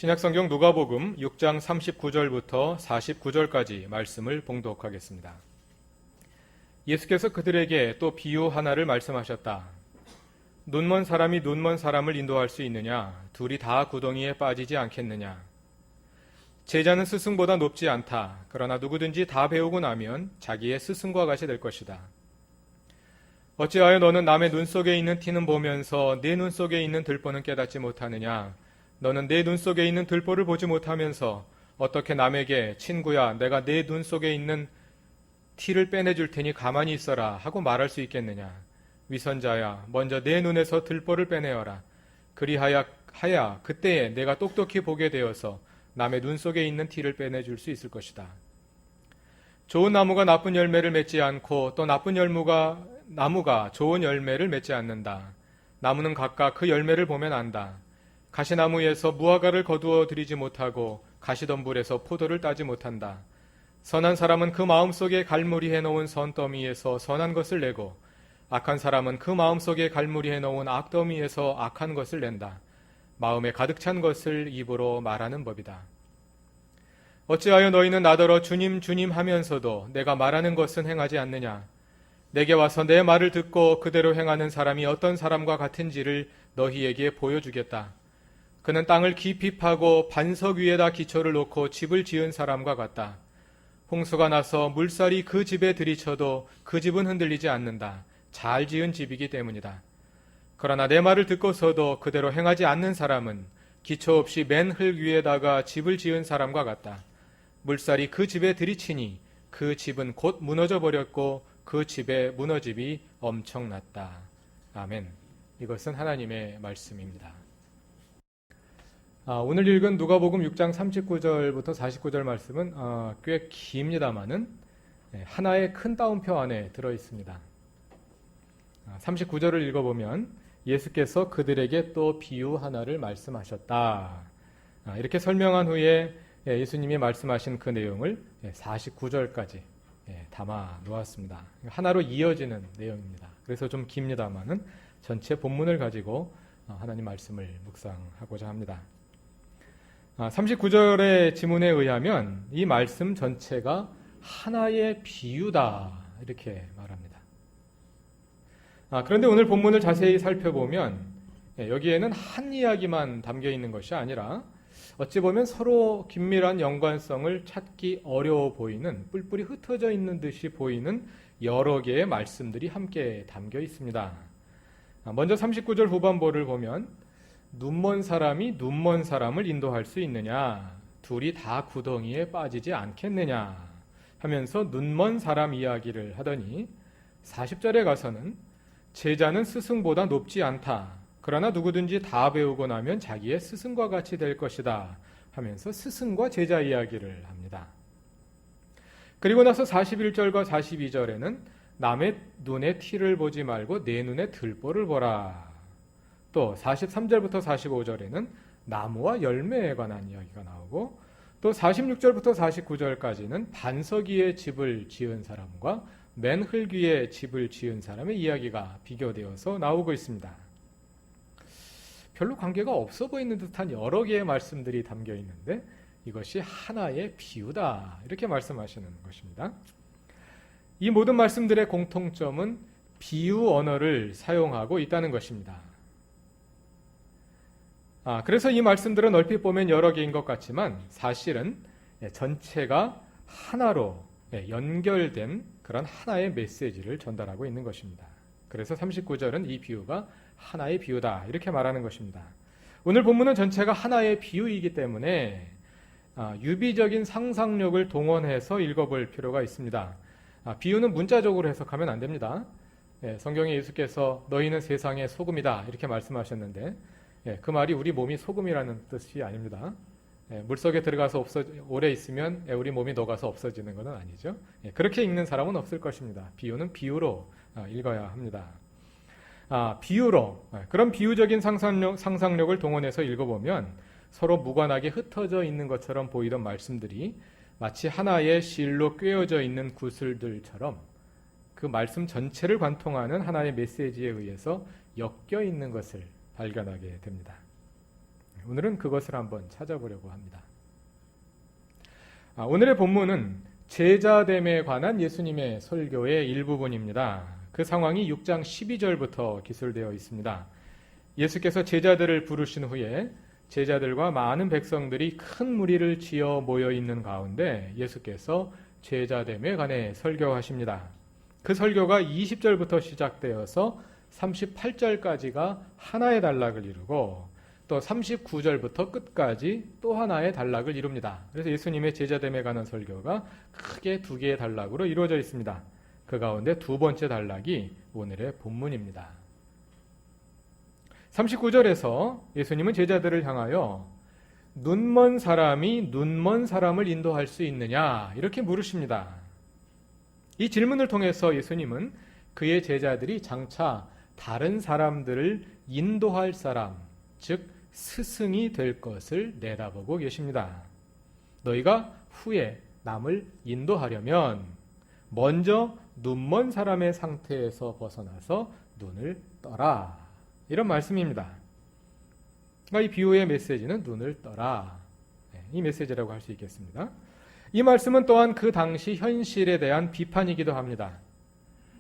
신약성경 누가복음 6장 39절부터 49절까지 말씀을 봉독하겠습니다. 예수께서 그들에게 또 비유 하나를 말씀하셨다. 눈먼 사람이 눈먼 사람을 인도할 수 있느냐? 둘이 다 구덩이에 빠지지 않겠느냐? 제자는 스승보다 높지 않다. 그러나 누구든지 다 배우고 나면 자기의 스승과 같이 될 것이다. 어찌하여 너는 남의 눈 속에 있는 티는 보면서 내 눈 속에 있는 들보는 깨닫지 못하느냐? 너는 내 눈 속에 있는 들보를 보지 못하면서 어떻게 남에게 친구야, 내가 내 눈 속에 있는 티를 빼내줄 테니 가만히 있어라 하고 말할 수 있겠느냐? 위선자야, 먼저 내 눈에서 들보를 빼내어라. 그리하여 그때에 내가 똑똑히 보게 되어서 남의 눈 속에 있는 티를 빼내줄 수 있을 것이다. 좋은 나무가 나쁜 열매를 맺지 않고 또 나쁜 나무가 좋은 열매를 맺지 않는다. 나무는 각각 그 열매를 보면 안다. 가시나무에서 무화과를 거두어 들이지 못하고 가시덤불에서 포도를 따지 못한다. 선한 사람은 그 마음속에 갈무리 해놓은 선더미에서 선한 것을 내고 악한 사람은 그 마음속에 갈무리 해놓은 악더미에서 악한 것을 낸다. 마음에 가득 찬 것을 입으로 말하는 법이다. 어찌하여 너희는 나더러 주님 주님 하면서도 내가 말하는 것은 행하지 않느냐? 내게 와서 내 말을 듣고 그대로 행하는 사람이 어떤 사람과 같은지를 너희에게 보여주겠다. 그는 땅을 깊이 파고 반석 위에다 기초를 놓고 집을 지은 사람과 같다. 홍수가 나서 물살이 그 집에 들이쳐도 그 집은 흔들리지 않는다. 잘 지은 집이기 때문이다. 그러나 내 말을 듣고서도 그대로 행하지 않는 사람은 기초 없이 맨 흙 위에다가 집을 지은 사람과 같다. 물살이 그 집에 들이치니 그 집은 곧 무너져 버렸고 그 집의 무너짐이 엄청났다. 아멘. 이것은 하나님의 말씀입니다. 오늘 읽은 누가복음 6장 39절부터 49절 말씀은 꽤 깁니다마는 하나의 큰 따옴표 안에 들어있습니다. 39절을 읽어보면 예수께서 그들에게 또 비유 하나를 말씀하셨다. 이렇게 설명한 후에 예수님이 말씀하신 그 내용을 49절까지 담아 놓았습니다. 하나로 이어지는 내용입니다. 그래서 좀 깁니다마는 전체 본문을 가지고 하나님 말씀을 묵상하고자 합니다. 39절의 지문에 의하면 이 말씀 전체가 하나의 비유다 이렇게 말합니다. 그런데 오늘 본문을 자세히 살펴보면 여기에는 한 이야기만 담겨 있는 것이 아니라 어찌 보면 서로 긴밀한 연관성을 찾기 어려워 보이는 뿔뿔이 흩어져 있는 듯이 보이는 여러 개의 말씀들이 함께 담겨 있습니다. 먼저 39절 후반부를 보면 눈먼 사람이 눈먼 사람을 인도할 수 있느냐? 둘이 다 구덩이에 빠지지 않겠느냐? 하면서 눈먼 사람 이야기를 하더니 40절에 가서는 제자는 스승보다 높지 않다. 그러나 누구든지 다 배우고 나면 자기의 스승과 같이 될 것이다. 하면서 스승과 제자 이야기를 합니다. 그리고 나서 41절과 42절에는 남의 눈에 티를 보지 말고 내 눈에 들보를 보라. 또 43절부터 45절에는 나무와 열매에 관한 이야기가 나오고 또 46절부터 49절까지는 반석 위에 집을 지은 사람과 맨 흙 위에 집을 지은 사람의 이야기가 비교되어서 나오고 있습니다. 별로 관계가 없어 보이는 듯한 여러 개의 말씀들이 담겨 있는데 이것이 하나의 비유다 이렇게 말씀하시는 것입니다. 이 모든 말씀들의 공통점은 비유 언어를 사용하고 있다는 것입니다. 그래서 이 말씀들은 얼핏 보면 여러 개인 것 같지만 사실은 전체가 하나로 연결된 그런 하나의 메시지를 전달하고 있는 것입니다. 그래서 39절은 이 비유가 하나의 비유다 이렇게 말하는 것입니다. 오늘 본문은 전체가 하나의 비유이기 때문에 유비적인 상상력을 동원해서 읽어볼 필요가 있습니다. 비유는 문자적으로 해석하면 안 됩니다. 성경에 예수께서 너희는 세상의 소금이다 이렇게 말씀하셨는데 그 말이 우리 몸이 소금이라는 뜻이 아닙니다. 물속에 들어가서 오래 있으면 우리 몸이 녹아서 없어지는 것은 아니죠. 그렇게 읽는 사람은 없을 것입니다. 비유는 비유로 읽어야 합니다. 비유로 그런 비유적인 상상력을 동원해서 읽어보면 서로 무관하게 흩어져 있는 것처럼 보이던 말씀들이 마치 하나의 실로 꿰어져 있는 구슬들처럼 그 말씀 전체를 관통하는 하나의 메시지에 의해서 엮여 있는 것을 발견하게 됩니다. 오늘은 그것을 한번 찾아보려고 합니다. 오늘의 본문은 제자됨에 관한 예수님의 설교의 일부분입니다. 그 상황이 6장 12절부터 기술되어 있습니다. 예수께서 제자들을 부르신 후에 제자들과 많은 백성들이 큰 무리를 지어 모여 있는 가운데 예수께서 제자됨에 관해 설교하십니다. 그 설교가 20절부터 시작되어서 38절까지가 하나의 단락을 이루고 또 39절부터 끝까지 또 하나의 단락을 이룹니다. 그래서 예수님의 제자됨에 관한 설교가 크게 두 개의 단락으로 이루어져 있습니다. 그 가운데 두 번째 단락이 오늘의 본문입니다. 39절에서 예수님은 제자들을 향하여 눈먼 사람이 눈먼 사람을 인도할 수 있느냐 이렇게 물으십니다. 이 질문을 통해서 예수님은 그의 제자들이 장차 다른 사람들을 인도할 사람, 즉 스승이 될 것을 내다보고 계십니다. 너희가 후에 남을 인도하려면 먼저 눈먼 사람의 상태에서 벗어나서 눈을 떠라. 이런 말씀입니다. 그러니까 이 비유의 메시지는 눈을 떠라. 이 메시지라고 할 수 있겠습니다. 이 말씀은 또한 그 당시 현실에 대한 비판이기도 합니다.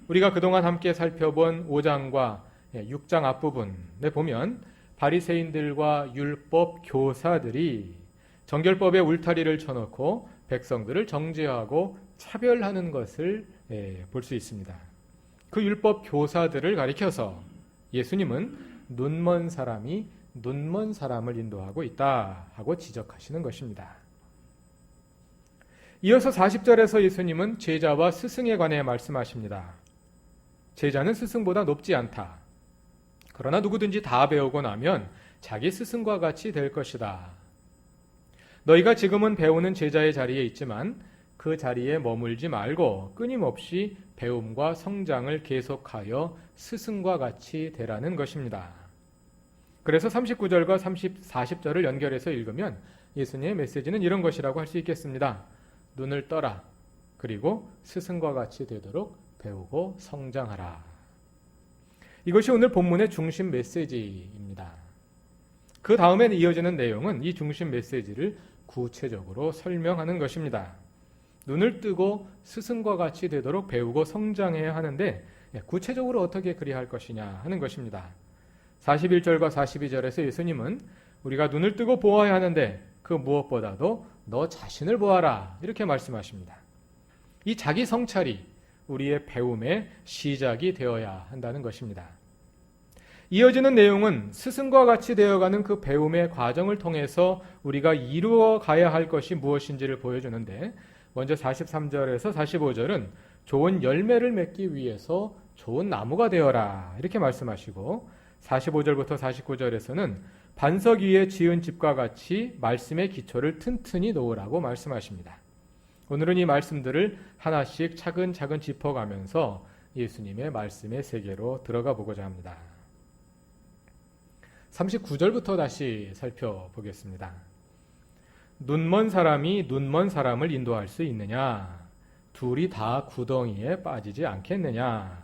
우리가 그동안 함께 살펴본 5장과 6장 앞부분에 보면 바리새인들과 율법 교사들이 정결법에 울타리를 쳐놓고 백성들을 정죄하고 차별하는 것을 볼 수 있습니다. 그 율법 교사들을 가리켜서 예수님은 눈먼 사람이 눈먼 사람을 인도하고 있다 하고 지적하시는 것입니다. 이어서 40절에서 예수님은 제자와 스승에 관해 말씀하십니다. 제자는 스승보다 높지 않다. 그러나 누구든지 다 배우고 나면 자기 스승과 같이 될 것이다. 너희가 지금은 배우는 제자의 자리에 있지만 그 자리에 머물지 말고 끊임없이 배움과 성장을 계속하여 스승과 같이 되라는 것입니다. 그래서 39절과 40절을 연결해서 읽으면 예수님의 메시지는 이런 것이라고 할 수 있겠습니다. 눈을 떠라. 그리고 스승과 같이 되도록 배우고 성장하라. 이것이 오늘 본문의 중심 메시지입니다. 그 다음에 이어지는 내용은 이 중심 메시지를 구체적으로 설명하는 것입니다. 눈을 뜨고 스승과 같이 되도록 배우고 성장해야 하는데 구체적으로 어떻게 그리야 할 것이냐 하는 것입니다. 41절과 42절에서 예수님은 우리가 눈을 뜨고 보아야 하는데 그 무엇보다도 너 자신을 보아라 이렇게 말씀하십니다. 이 자기 성찰이 우리의 배움의 시작이 되어야 한다는 것입니다. 이어지는 내용은 스승과 같이 되어가는 그 배움의 과정을 통해서 우리가 이루어 가야 할 것이 무엇인지를 보여주는데 먼저 43절에서 45절은 좋은 열매를 맺기 위해서 좋은 나무가 되어라 이렇게 말씀하시고 45절부터 49절에서는 반석 위에 지은 집과 같이 말씀의 기초를 튼튼히 놓으라고 말씀하십니다. 오늘은 이 말씀들을 하나씩 차근차근 짚어가면서 예수님의 말씀의 세계로 들어가 보고자 합니다. 39절부터 다시 살펴보겠습니다. 눈먼 사람이 눈먼 사람을 인도할 수 있느냐? 둘이 다 구덩이에 빠지지 않겠느냐?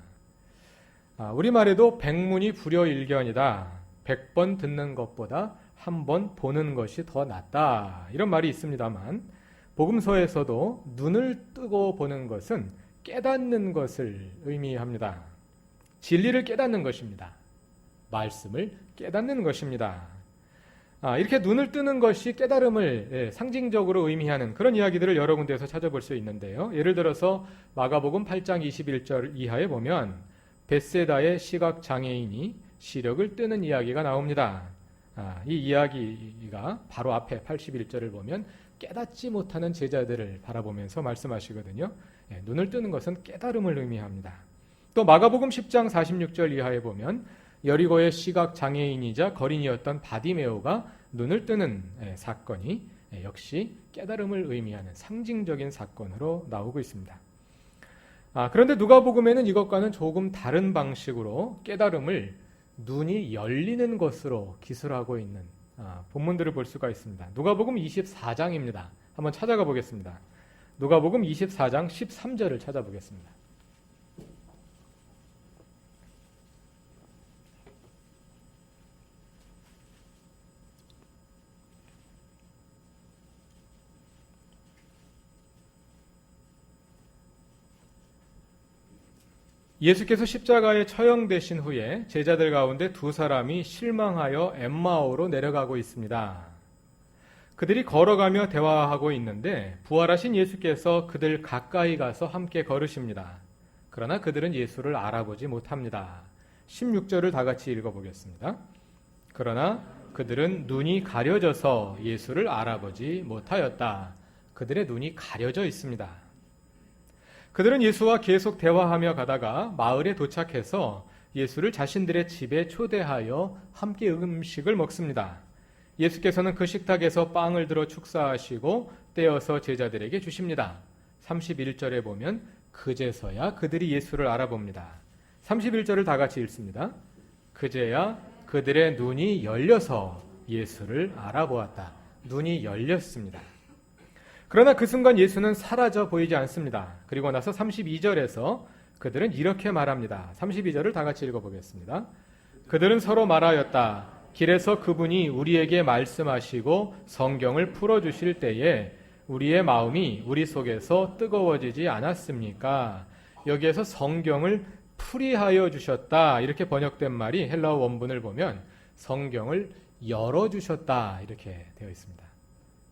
우리말에도 백문이 불여일견이다. 100번 듣는 것보다 한 번 보는 것이 더 낫다. 이런 말이 있습니다만 복음서에서도 눈을 뜨고 보는 것은 깨닫는 것을 의미합니다. 진리를 깨닫는 것입니다. 말씀을 깨닫는 것입니다. 이렇게 눈을 뜨는 것이 깨달음을 상징적으로 의미하는 그런 이야기들을 여러 군데에서 찾아볼 수 있는데요. 예를 들어서 마가복음 8장 21절 이하에 보면 벳세다의 시각장애인이 시력을 뜨는 이야기가 나옵니다. 이 이야기가 바로 앞에 81절을 보면 깨닫지 못하는 제자들을 바라보면서 말씀하시거든요. 눈을 뜨는 것은 깨달음을 의미합니다. 또 마가복음 10장 46절 이하에 보면 여리고의 시각장애인이자 거린이었던 바디메오가 눈을 뜨는 사건이 역시 깨달음을 의미하는 상징적인 사건으로 나오고 있습니다. 그런데 누가복음에는 이것과는 조금 다른 방식으로 깨달음을 눈이 열리는 것으로 기술하고 있는 본문들을 볼 수가 있습니다. 누가복음 24장입니다. 한번 찾아가 보겠습니다. 누가복음 24장 13절을 찾아보겠습니다. 예수께서 십자가에 처형되신 후에 제자들 가운데 두 사람이 실망하여 엠마오로 내려가고 있습니다. 그들이 걸어가며 대화하고 있는데 부활하신 예수께서 그들 가까이 가서 함께 걸으십니다. 그러나 그들은 예수를 알아보지 못합니다. 16절을 다 같이 읽어보겠습니다. 그러나 그들은 눈이 가려져서 예수를 알아보지 못하였다. 그들의 눈이 가려져 있습니다. 그들은 예수와 계속 대화하며 가다가 마을에 도착해서 예수를 자신들의 집에 초대하여 함께 음식을 먹습니다. 예수께서는 그 식탁에서 빵을 들어 축사하시고 떼어서 제자들에게 주십니다. 31절에 보면 그제서야 그들이 예수를 알아봅니다. 31절을 다 같이 읽습니다. 그제야 그들의 눈이 열려서 예수를 알아보았다. 눈이 열렸습니다. 그러나 그 순간 예수는 사라져 보이지 않습니다. 그리고 나서 32절에서 그들은 이렇게 말합니다. 32절을 다 같이 읽어보겠습니다. 그들은 서로 말하였다. 길에서 그분이 우리에게 말씀하시고 성경을 풀어주실 때에 우리의 마음이 우리 속에서 뜨거워지지 않았습니까? 여기에서 성경을 풀이하여 주셨다 이렇게 번역된 말이 헬라어 원문을 보면 성경을 열어주셨다 이렇게 되어 있습니다.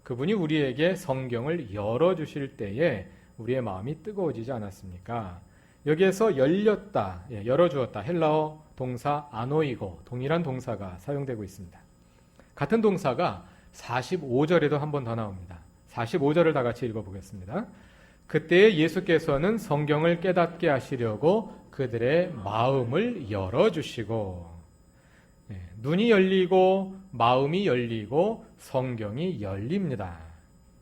그분이 우리에게 성경을 열어주실 때에 우리의 마음이 뜨거워지지 않았습니까? 여기에서 열렸다, 열어주었다 헬라어 동사 아노이고 동일한 동사가 사용되고 있습니다. 같은 동사가 45절에도 한 번 더 나옵니다. 45절을 다 같이 읽어보겠습니다. 그때 예수께서는 성경을 깨닫게 하시려고 그들의 마음을 열어주시고 눈이 열리고 마음이 열리고 성경이 열립니다.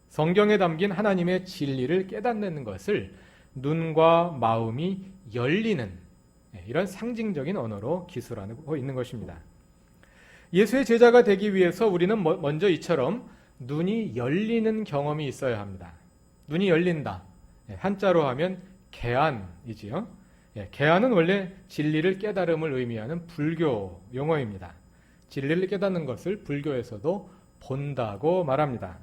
성경에 담긴 하나님의 진리를 깨닫는 것을 눈과 마음이 열리는 이런 상징적인 언어로 기술하고 있는 것입니다. 예수의 제자가 되기 위해서 우리는 먼저 이처럼 눈이 열리는 경험이 있어야 합니다. 눈이 열린다. 한자로 하면 개안이지요. 개안은 원래 진리를 깨달음을 의미하는 불교 용어입니다. 진리를 깨닫는 것을 불교에서도 본다고 말합니다.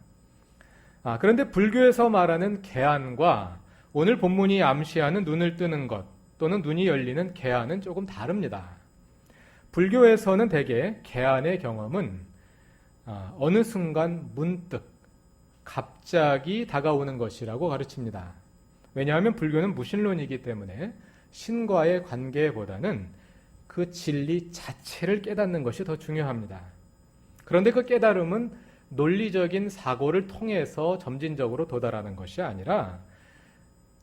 그런데 불교에서 말하는 개안과 오늘 본문이 암시하는 눈을 뜨는 것 또는 눈이 열리는 개안은 조금 다릅니다. 불교에서는 대개 개안의 경험은 어느 순간 문득 갑자기 다가오는 것이라고 가르칩니다. 왜냐하면 불교는 무신론이기 때문에 신과의 관계보다는 그 진리 자체를 깨닫는 것이 더 중요합니다. 그런데 그 깨달음은 논리적인 사고를 통해서 점진적으로 도달하는 것이 아니라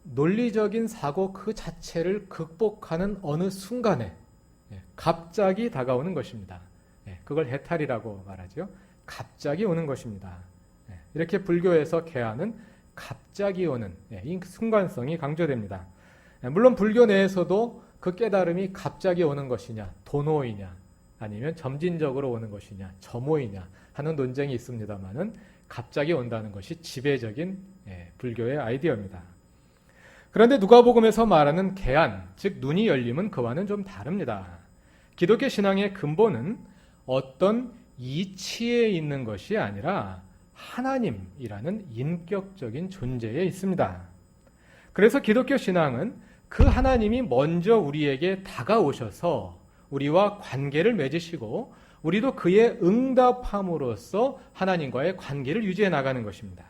논리적인 사고 그 자체를 극복하는 어느 순간에 갑자기 다가오는 것입니다. 그걸 해탈이라고 말하죠. 갑자기 오는 것입니다. 이렇게 불교에서 개안은 갑자기 오는 이 순간성이 강조됩니다. 물론 불교 내에서도 그 깨달음이 갑자기 오는 것이냐, 도노이냐, 아니면 점진적으로 오는 것이냐, 점오이냐 하는 논쟁이 있습니다만은 갑자기 온다는 것이 지배적인 불교의 아이디어입니다. 그런데 누가복음에서 말하는 개안, 즉 눈이 열림은 그와는 좀 다릅니다. 기독교 신앙의 근본은 어떤 이치에 있는 것이 아니라 하나님이라는 인격적인 존재에 있습니다. 그래서 기독교 신앙은 그 하나님이 먼저 우리에게 다가오셔서 우리와 관계를 맺으시고 우리도 그에 응답함으로써 하나님과의 관계를 유지해 나가는 것입니다.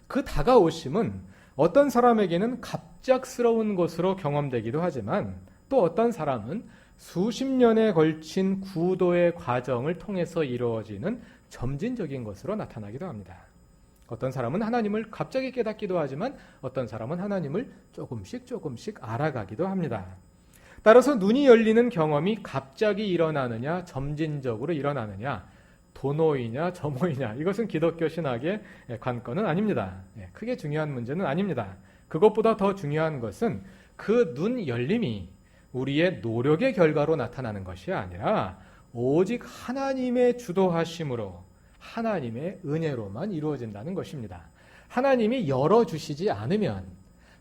그 다가오심은 어떤 사람에게는 갑작스러운 것으로 경험되기도 하지만 또 어떤 사람은 수십 년에 걸친 구도의 과정을 통해서 이루어지는 점진적인 것으로 나타나기도 합니다. 어떤 사람은 하나님을 갑자기 깨닫기도 하지만 어떤 사람은 하나님을 조금씩 알아가기도 합니다. 따라서 눈이 열리는 경험이 갑자기 일어나느냐 점진적으로 일어나느냐 도노이냐 점오이냐 이것은 기독교 신학의 관건은 아닙니다. 크게 중요한 문제는 아닙니다. 그것보다 더 중요한 것은 그 눈 열림이 우리의 노력의 결과로 나타나는 것이 아니라 오직 하나님의 주도하심으로 하나님의 은혜로만 이루어진다는 것입니다. 하나님이 열어주시지 않으면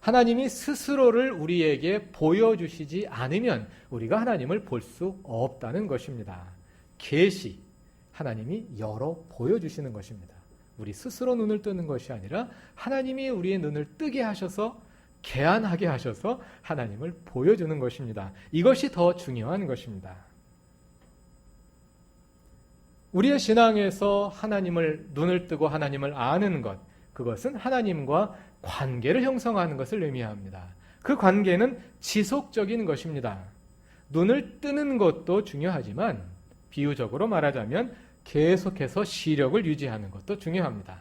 하나님이 스스로를 우리에게 보여주시지 않으면 우리가 하나님을 볼 수 없다는 것입니다. 계시, 하나님이 열어 보여주시는 것입니다. 우리 스스로 눈을 뜨는 것이 아니라 하나님이 우리의 눈을 뜨게 하셔서 개안하게 하셔서 하나님을 보여주는 것입니다. 이것이 더 중요한 것입니다. 우리의 신앙에서 하나님을 눈을 뜨고 하나님을 아는 것, 그것은 하나님과 관계를 형성하는 것을 의미합니다. 그 관계는 지속적인 것입니다. 눈을 뜨는 것도 중요하지만 비유적으로 말하자면 계속해서 시력을 유지하는 것도 중요합니다.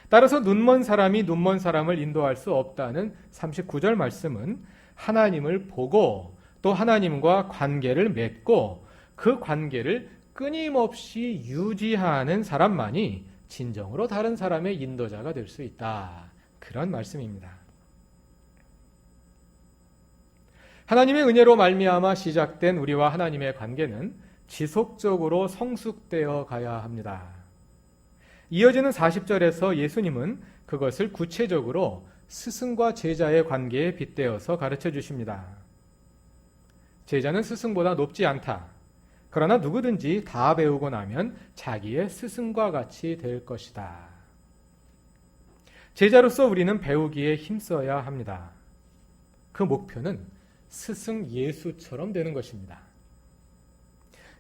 따라서 눈먼 사람이 눈먼 사람을 인도할 수 없다는 39절 말씀은 하나님을 보고 또 하나님과 관계를 맺고 그 관계를 끊임없이 유지하는 사람만이 진정으로 다른 사람의 인도자가 될 수 있다. 그런 말씀입니다. 하나님의 은혜로 말미암아 시작된 우리와 하나님의 관계는 지속적으로 성숙되어 가야 합니다. 이어지는 40절에서 예수님은 그것을 구체적으로 스승과 제자의 관계에 빗대어서 가르쳐 주십니다. 제자는 스승보다 높지 않다. 그러나 누구든지 다 배우고 나면 자기의 스승과 같이 될 것이다. 제자로서 우리는 배우기에 힘써야 합니다. 그 목표는 스승 예수처럼 되는 것입니다.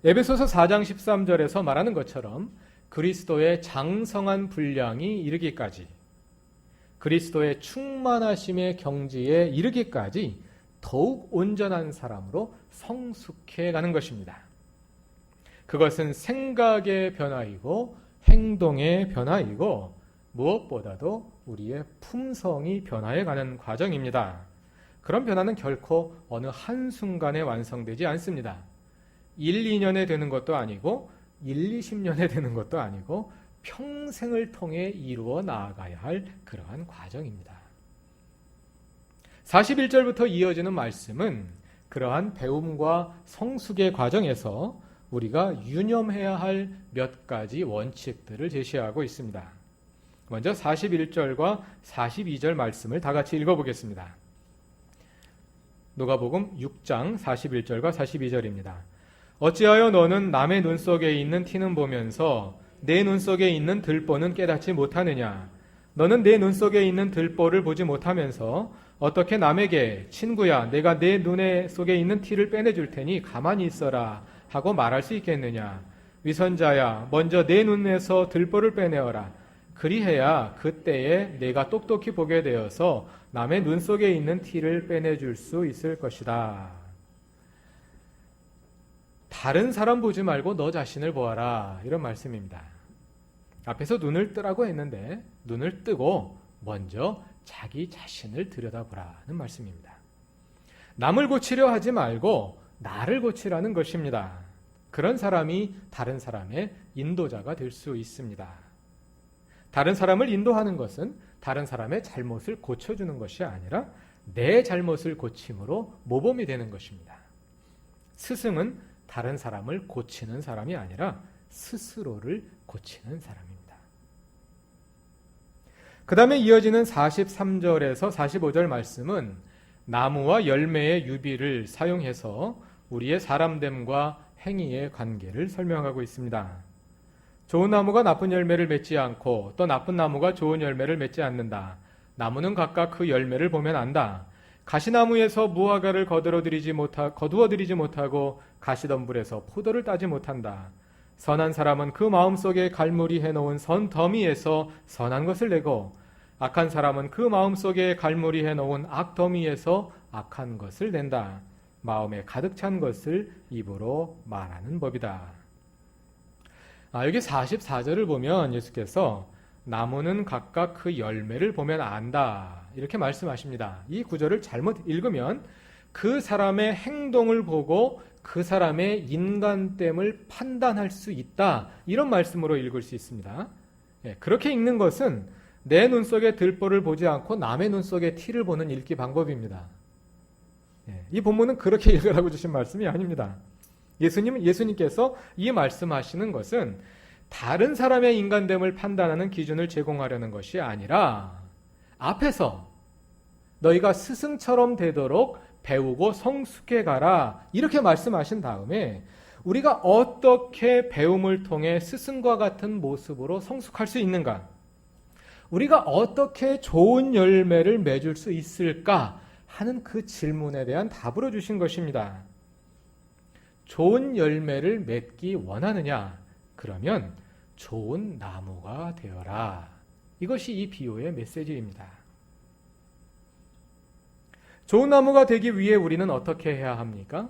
에베소서 4장 13절에서 말하는 것처럼 그리스도의 장성한 분량이 이르기까지, 그리스도의 충만하심의 경지에 이르기까지 더욱 온전한 사람으로 성숙해 가는 것입니다. 그것은 생각의 변화이고 행동의 변화이고 무엇보다도 우리의 품성이 변화해가는 과정입니다. 그런 변화는 결코 어느 한순간에 완성되지 않습니다. 1, 2년에 되는 것도 아니고 1, 20년에 되는 것도 아니고 평생을 통해 이루어 나아가야 할 그러한 과정입니다. 41절부터 이어지는 말씀은 그러한 배움과 성숙의 과정에서 우리가 유념해야 할 몇 가지 원칙들을 제시하고 있습니다. 먼저 41절과 42절 말씀을 다 같이 읽어보겠습니다. 누가복음 6장 41절과 42절입니다. 어찌하여 너는 남의 눈 속에 있는 티는 보면서 내 눈 속에 있는 들보는 깨닫지 못하느냐? 너는 내 눈 속에 있는 들보를 보지 못하면서 어떻게 남에게 친구야 내가 내 눈 속에 있는 티를 빼내줄 테니 가만히 있어라 하고 말할 수 있겠느냐? 위선자야 먼저 내 눈에서 들보를 빼내어라. 그리해야 그때에 내가 똑똑히 보게 되어서 남의 눈 속에 있는 티를 빼내줄 수 있을 것이다. 다른 사람 보지 말고 너 자신을 보아라. 이런 말씀입니다. 앞에서 눈을 뜨라고 했는데 눈을 뜨고 먼저 자기 자신을 들여다보라는 말씀입니다. 남을 고치려 하지 말고 나를 고치라는 것입니다. 그런 사람이 다른 사람의 인도자가 될 수 있습니다. 다른 사람을 인도하는 것은 다른 사람의 잘못을 고쳐주는 것이 아니라 내 잘못을 고침으로 모범이 되는 것입니다. 스승은 다른 사람을 고치는 사람이 아니라 스스로를 고치는 사람입니다. 그 다음에 이어지는 43절에서 45절 말씀은 나무와 열매의 유비를 사용해서 우리의 사람됨과 행위의 관계를 설명하고 있습니다. 좋은 나무가 나쁜 열매를 맺지 않고 또 나쁜 나무가 좋은 열매를 맺지 않는다. 나무는 각각 그 열매를 보면 안다. 가시나무에서 무화과를 거두어들이지 못하고 가시덤불에서 포도를 따지 못한다. 선한 사람은 그 마음속에 갈무리 해놓은 선더미에서 선한 것을 내고 악한 사람은 그 마음속에 갈무리 해놓은 악더미에서 악한 것을 낸다. 마음에 가득 찬 것을 입으로 말하는 법이다. 여기 44절을 보면 예수께서 나무는 각각 그 열매를 보면 안다 이렇게 말씀하십니다. 이 구절을 잘못 읽으면 그 사람의 행동을 보고 그 사람의 인간됨을 판단할 수 있다 이런 말씀으로 읽을 수 있습니다. 그렇게 읽는 것은 내 눈 속에 들보를 보지 않고 남의 눈 속에 티를 보는 읽기 방법입니다. 이 본문은 그렇게 읽으라고 주신 말씀이 아닙니다. 예수님께서 이 말씀하시는 것은 다른 사람의 인간됨을 판단하는 기준을 제공하려는 것이 아니라 앞에서 너희가 스승처럼 되도록 배우고 성숙해 가라 이렇게 말씀하신 다음에 우리가 어떻게 배움을 통해 스승과 같은 모습으로 성숙할 수 있는가, 우리가 어떻게 좋은 열매를 맺을 수 있을까 하는 그 질문에 대한 답으로 주신 것입니다. 좋은 열매를 맺기 원하느냐? 그러면 좋은 나무가 되어라. 이것이 이 비유의 메시지입니다. 좋은 나무가 되기 위해 우리는 어떻게 해야 합니까?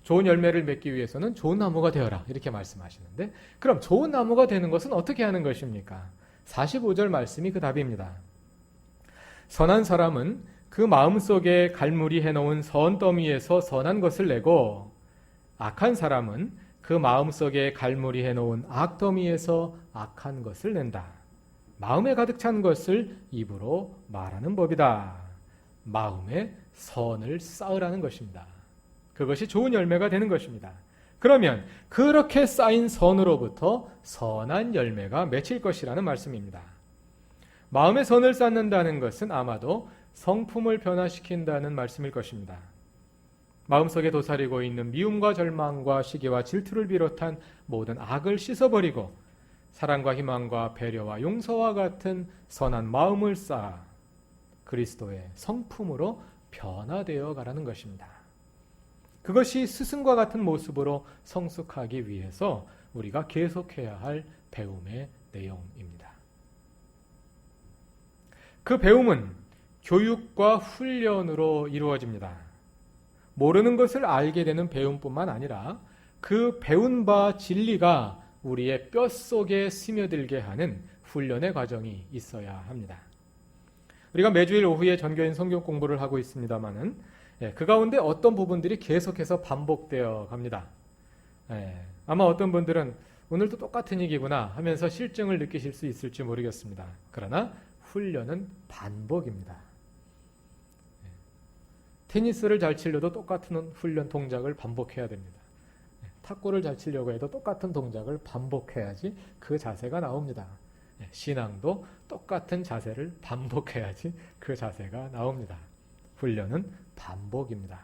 좋은 열매를 맺기 위해서는 좋은 나무가 되어라. 이렇게 말씀하시는데, 그럼 좋은 나무가 되는 것은 어떻게 하는 것입니까? 45절 말씀이 그 답입니다. 선한 사람은 그 마음속에 갈무리 해놓은 선더미에서 선한 것을 내고, 악한 사람은 그 마음속에 갈무리 해놓은 악더미에서 악한 것을 낸다. 마음에 가득 찬 것을 입으로 말하는 법이다. 마음에 선을 쌓으라는 것입니다. 그것이 좋은 열매가 되는 것입니다. 그러면 그렇게 쌓인 선으로부터 선한 열매가 맺힐 것이라는 말씀입니다. 마음에 선을 쌓는다는 것은 아마도 성품을 변화시킨다는 말씀일 것입니다. 마음속에 도사리고 있는 미움과 절망과 시기와 질투를 비롯한 모든 악을 씻어버리고 사랑과 희망과 배려와 용서와 같은 선한 마음을 쌓아 그리스도의 성품으로 변화되어 가라는 것입니다. 그것이 스승과 같은 모습으로 성숙하기 위해서 우리가 계속해야 할 배움의 내용입니다. 그 배움은 교육과 훈련으로 이루어집니다. 모르는 것을 알게 되는 배움뿐만 아니라 그 배운 바 진리가 우리의 뼛속에 스며들게 하는 훈련의 과정이 있어야 합니다. 우리가 매주일 오후에 전교인 성경 공부를 하고 있습니다마는 그 가운데 어떤 부분들이 계속해서 반복되어 갑니다. 아마 어떤 분들은 오늘도 똑같은 얘기구나 하면서 실증을 느끼실 수 있을지 모르겠습니다. 그러나 훈련은 반복입니다. 테니스를 잘 치려도 똑같은 훈련 동작을 반복해야 됩니다. 탁구를 잘 치려고 해도 똑같은 동작을 반복해야지 그 자세가 나옵니다. 신앙도 똑같은 자세를 반복해야지 그 자세가 나옵니다. 훈련은 반복입니다.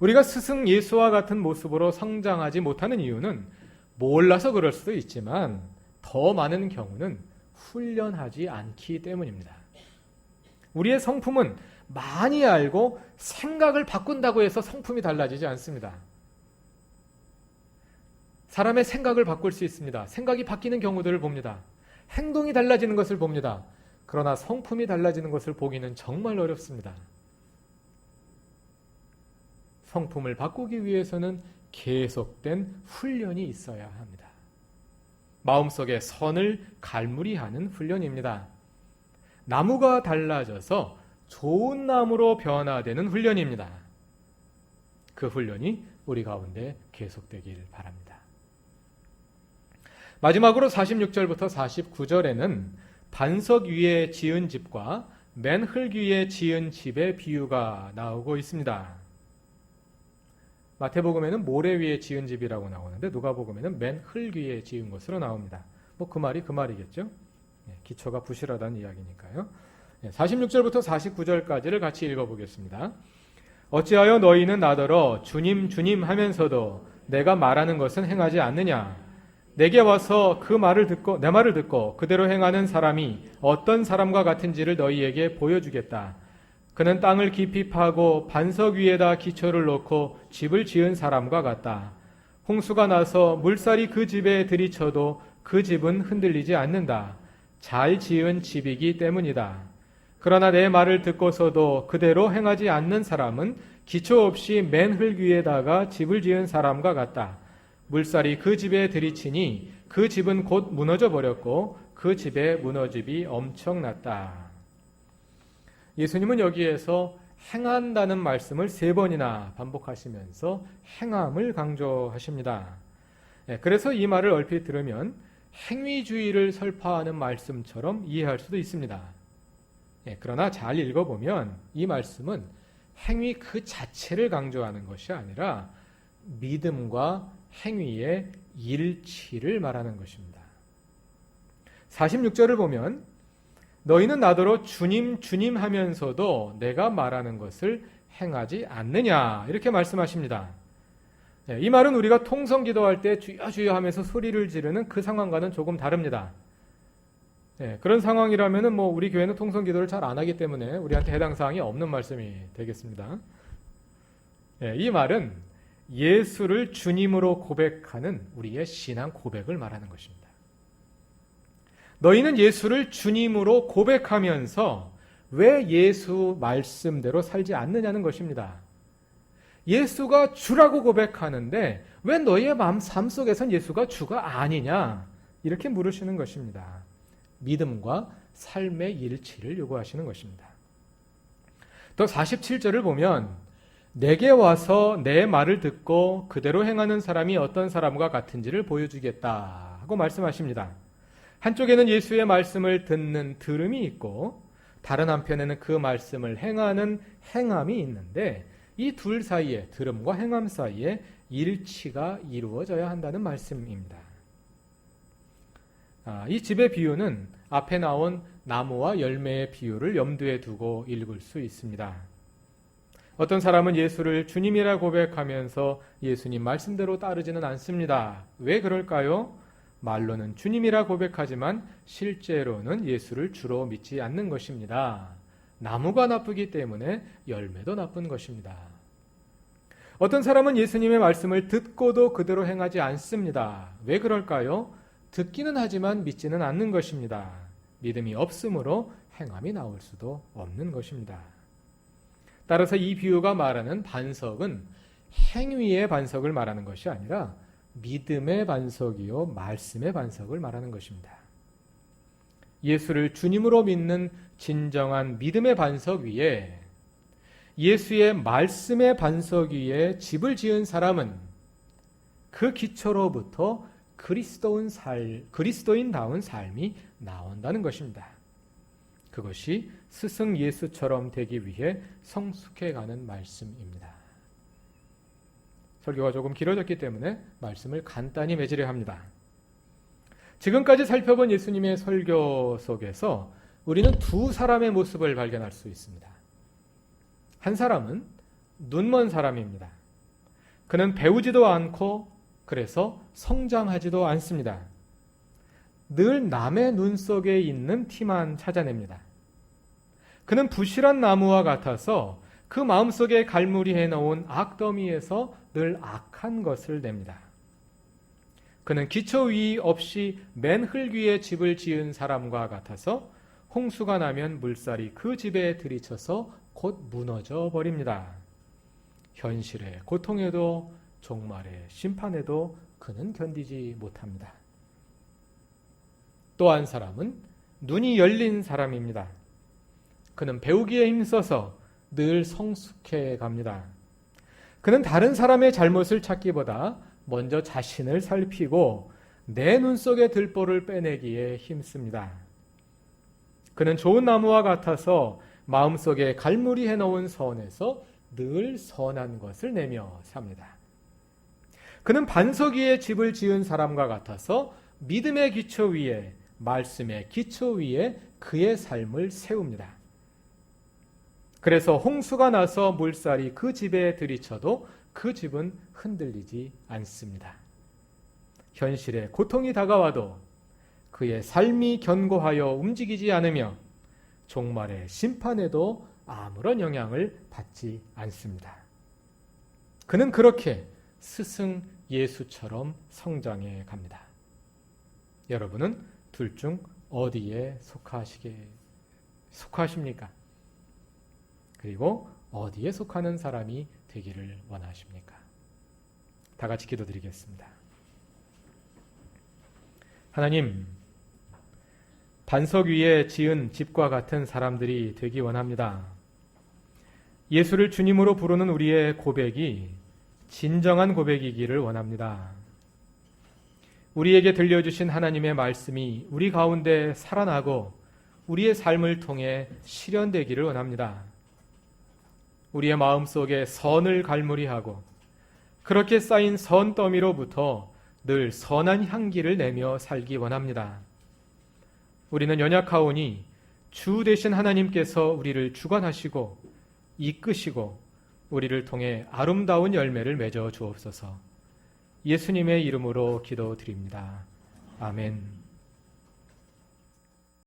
우리가 스승 예수와 같은 모습으로 성장하지 못하는 이유는 몰라서 그럴 수도 있지만 더 많은 경우는 훈련하지 않기 때문입니다. 우리의 성품은 많이 알고 생각을 바꾼다고 해서 성품이 달라지지 않습니다. 사람의 생각을 바꿀 수 있습니다. 생각이 바뀌는 경우들을 봅니다. 행동이 달라지는 것을 봅니다. 그러나 성품이 달라지는 것을 보기는 정말 어렵습니다. 성품을 바꾸기 위해서는 계속된 훈련이 있어야 합니다. 마음속에 선을 갈무리하는 훈련입니다. 나무가 달라져서 좋은 나무로 변화되는 훈련입니다. 그 훈련이 우리 가운데 계속되길 바랍니다. 마지막으로 46절부터 49절에는 반석 위에 지은 집과 맨흙 위에 지은 집의 비유가 나오고 있습니다. 마태복음에는 모래 위에 지은 집이라고 나오는데 누가복음에는 맨흙 위에 지은 것으로 나옵니다. 그 말이 그 말이겠죠. 기초가 부실하다는 이야기니까요. 46절부터 49절까지를 같이 읽어보겠습니다. 어찌하여 너희는 나더러 주님 주님 하면서도 내가 말하는 것은 행하지 않느냐? 내게 와서 내 말을 듣고 그대로 행하는 사람이 어떤 사람과 같은지를 너희에게 보여주겠다. 그는 땅을 깊이 파고 반석 위에다 기초를 놓고 집을 지은 사람과 같다. 홍수가 나서 물살이 그 집에 들이쳐도 그 집은 흔들리지 않는다. 잘 지은 집이기 때문이다. 그러나 내 말을 듣고서도 그대로 행하지 않는 사람은 기초 없이 맨흙 위에다가 집을 지은 사람과 같다. 물살이 그 집에 들이치니 그 집은 곧 무너져 버렸고 그 집의 무너짐이 엄청났다. 예수님은 여기에서 행한다는 말씀을 3번이나 반복하시면서 행함을 강조하십니다. 그래서 이 말을 얼핏 들으면 행위주의를 설파하는 말씀처럼 이해할 수도 있습니다. 그러나 잘 읽어보면 이 말씀은 행위 그 자체를 강조하는 것이 아니라 믿음과 행위의 일치를 말하는 것입니다. 46절을 보면 너희는 나더러 주님 주님 하면서도 내가 말하는 것을 행하지 않느냐 이렇게 말씀하십니다. 이 말은 우리가 통성 기도할 때 주여 주여 하면서 소리를 지르는 그 상황과는 조금 다릅니다. 그런 상황이라면은 우리 교회는 통성 기도를 잘 안 하기 때문에 우리한테 해당 사항이 없는 말씀이 되겠습니다. 이 말은 예수를 주님으로 고백하는 우리의 신앙 고백을 말하는 것입니다. 너희는 예수를 주님으로 고백하면서 왜 예수 말씀대로 살지 않느냐는 것입니다. 예수가 주라고 고백하는데 왜 너희의 삶 속에선 예수가 주가 아니냐? 이렇게 물으시는 것입니다. 믿음과 삶의 일치를 요구하시는 것입니다. 또 47절을 보면 내게 와서 내 말을 듣고 그대로 행하는 사람이 어떤 사람과 같은지를 보여주겠다 하고 말씀하십니다. 한쪽에는 예수의 말씀을 듣는 들음이 있고 다른 한편에는 그 말씀을 행하는 행함이 있는데 이 둘 사이에, 들음과 행함 사이에 일치가 이루어져야 한다는 말씀입니다. 이 집의 비유는 앞에 나온 나무와 열매의 비유를 염두에 두고 읽을 수 있습니다. 어떤 사람은 예수를 주님이라 고백하면서 예수님 말씀대로 따르지는 않습니다. 왜 그럴까요? 말로는 주님이라 고백하지만 실제로는 예수를 주로 믿지 않는 것입니다. 나무가 나쁘기 때문에 열매도 나쁜 것입니다. 어떤 사람은 예수님의 말씀을 듣고도 그대로 행하지 않습니다. 왜 그럴까요? 듣기는 하지만 믿지는 않는 것입니다. 믿음이 없으므로 행함이 나올 수도 없는 것입니다. 따라서 이 비유가 말하는 반석은 행위의 반석을 말하는 것이 아니라 믿음의 반석이요 말씀의 반석을 말하는 것입니다. 예수를 주님으로 믿는 진정한 믿음의 반석 위에 예수의 말씀의 반석 위에 집을 지은 사람은 그 기초로부터 그리스도인다운 삶이 나온다는 것입니다. 그것이 스승 예수처럼 되기 위해 성숙해가는 말씀입니다. 설교가 조금 길어졌기 때문에 말씀을 간단히 맺으려 합니다. 지금까지 살펴본 예수님의 설교 속에서 우리는 두 사람의 모습을 발견할 수 있습니다. 한 사람은 눈먼 사람입니다. 그는 배우지도 않고 그래서 성장하지도 않습니다. 늘 남의 눈 속에 있는 티만 찾아냅니다. 그는 부실한 나무와 같아서 그 마음속에 갈무리 해놓은 악더미에서 늘 악한 것을 냅니다. 그는 기초 위 없이 맨 흙 위에 집을 지은 사람과 같아서 홍수가 나면 물살이 그 집에 들이쳐서 곧 무너져 버립니다. 현실의 고통에도 종말의 심판에도 그는 견디지 못합니다. 또 한 사람은 눈이 열린 사람입니다. 그는 배우기에 힘써서 늘 성숙해 갑니다. 그는 다른 사람의 잘못을 찾기보다 먼저 자신을 살피고 내 눈 속의 들보를 빼내기에 힘씁니다. 그는 좋은 나무와 같아서 마음속에 갈무리 해놓은 선에서 늘 선한 것을 내며 삽니다. 그는 반석 위에 집을 지은 사람과 같아서 믿음의 기초 위에, 말씀의 기초 위에 그의 삶을 세웁니다. 그래서 홍수가 나서 물살이 그 집에 들이쳐도 그 집은 흔들리지 않습니다. 현실의 고통이 다가와도 그의 삶이 견고하여 움직이지 않으며 종말의 심판에도 아무런 영향을 받지 않습니다. 그는 그렇게 스승 예수처럼 성장해 갑니다. 여러분은 둘 중 어디에 속하십니까? 그리고 어디에 속하는 사람이 되기를 원하십니까? 다 같이 기도드리겠습니다. 하나님, 반석 위에 지은 집과 같은 사람들이 되기 원합니다. 예수를 주님으로 부르는 우리의 고백이 진정한 고백이기를 원합니다. 우리에게 들려주신 하나님의 말씀이 우리 가운데 살아나고 우리의 삶을 통해 실현되기를 원합니다. 우리의 마음속에 선을 갈무리하고 그렇게 쌓인 선더미로부터 늘 선한 향기를 내며 살기 원합니다. 우리는 연약하오니 주 되신 하나님께서 우리를 주관하시고 이끄시고 우리를 통해 아름다운 열매를 맺어 주옵소서. 예수님의 이름으로 기도드립니다. 아멘.